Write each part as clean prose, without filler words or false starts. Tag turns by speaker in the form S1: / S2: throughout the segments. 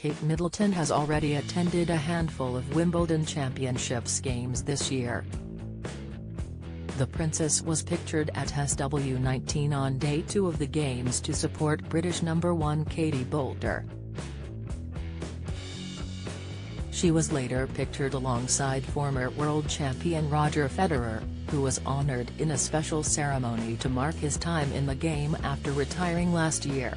S1: Kate Middleton has already attended a handful of Wimbledon Championships games this year. The princess was pictured at SW19 on day 2 of the games to support British number 1 Katie Boulter. She was later pictured alongside former world champion Roger Federer, who was honored in a special ceremony to mark his time in the game after retiring last year.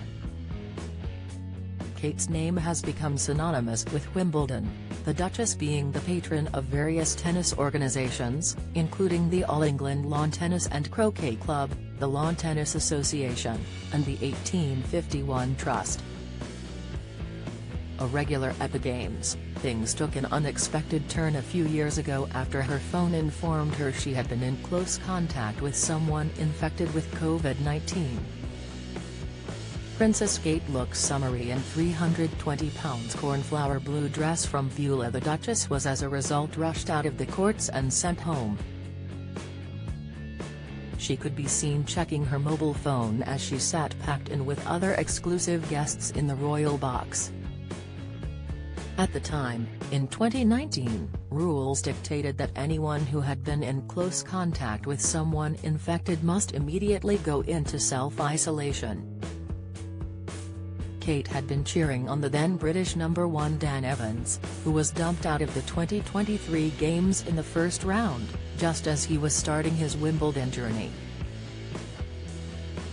S1: Kate's name has become synonymous with Wimbledon, the Duchess being the patron of various tennis organisations, including the All England Lawn Tennis and Croquet Club, the Lawn Tennis Association, and the 1851 Trust. A regular at the games, things took an unexpected turn a few years ago after her phone informed her she had been in close contact with someone infected with COVID-19. Princess Kate looks summery in £320 cornflower blue dress from Beulah. The Duchess was as a result rushed out of the courts and sent home. She could be seen checking her mobile phone as she sat packed in with other exclusive guests in the royal box. At the time, in 2019, rules dictated that anyone who had been in close contact with someone infected must immediately go into self-isolation. Kate had been cheering on the then British number 1 Dan Evans, who was dumped out of the 2023 games in the first round, just as he was starting his Wimbledon journey.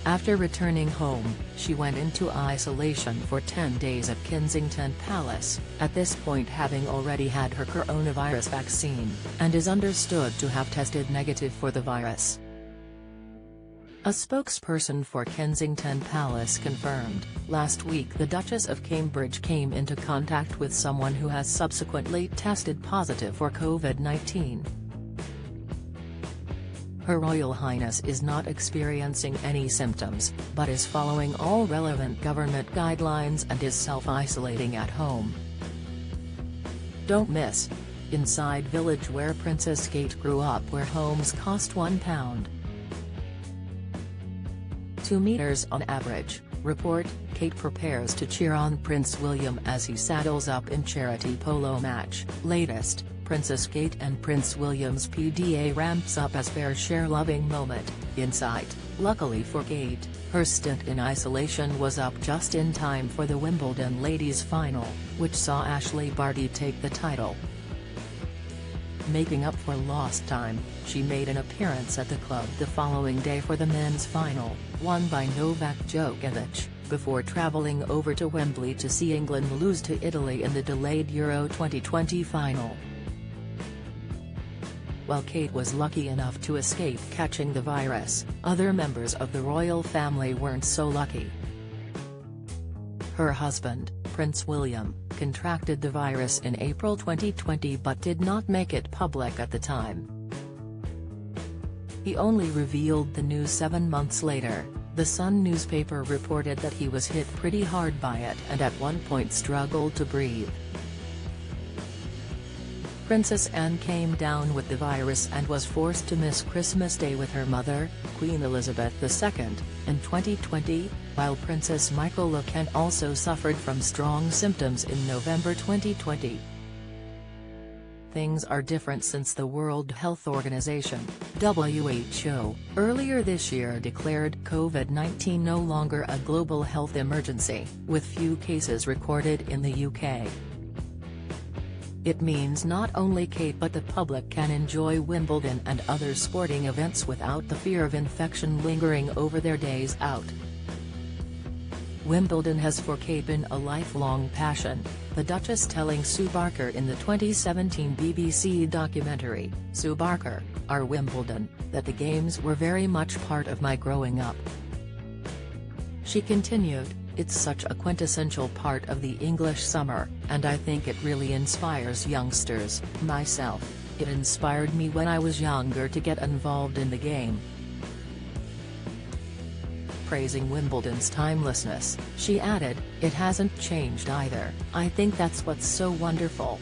S1: After returning home, she went into isolation for 10 days at Kensington Palace, at this point having already had her coronavirus vaccine, and is understood to have tested negative for the virus. A spokesperson for Kensington Palace confirmed, last week the Duchess of Cambridge came into contact with someone who has subsequently tested positive for COVID-19. Her Royal Highness is not experiencing any symptoms, but is following all relevant government guidelines and is self-isolating at home. Don't miss. Inside village where Princess Kate grew up, where homes cost £1.2 meters on average. Report, Kate prepares to cheer on Prince William as he saddles up in charity polo match. Latest, Princess Kate and Prince William's PDA ramps up as pair share loving moment, in sight. Luckily for Kate, her stint in isolation was up just in time for the Wimbledon Ladies Final, which saw Ashley Barty take the title. Making up for lost time, she made an appearance at the club the following day for the men's final, won by Novak Djokovic, before travelling over to Wembley to see England lose to Italy in the delayed Euro 2020 final. While Kate was lucky enough to escape catching the virus, other members of the royal family weren't so lucky. Her husband, Prince William, contracted the virus in April 2020 but did not make it public at the time. He only revealed the news 7 months later. The Sun newspaper reported that he was hit pretty hard by it and at one point struggled to breathe. Princess Anne came down with the virus and was forced to miss Christmas Day with her mother, Queen Elizabeth II, in 2020, while Princess Michaela also suffered from strong symptoms in November 2020. Things are different since the World Health Organization, WHO, earlier this year declared COVID-19 no longer a global health emergency, with few cases recorded in the UK. It means not only Kate but the public can enjoy Wimbledon and other sporting events without the fear of infection lingering over their days out. Wimbledon has for Kate been a lifelong passion, the Duchess telling Sue Barker in the 2017 BBC documentary, Sue Barker, Our Wimbledon, that the games were very much part of my growing up. She continued, "It's such a quintessential part of the English summer, and I think it really inspires youngsters. Myself, it inspired me when I was younger to get involved in the game." Praising Wimbledon's timelessness, she added, "It hasn't changed either. I think that's what's so wonderful."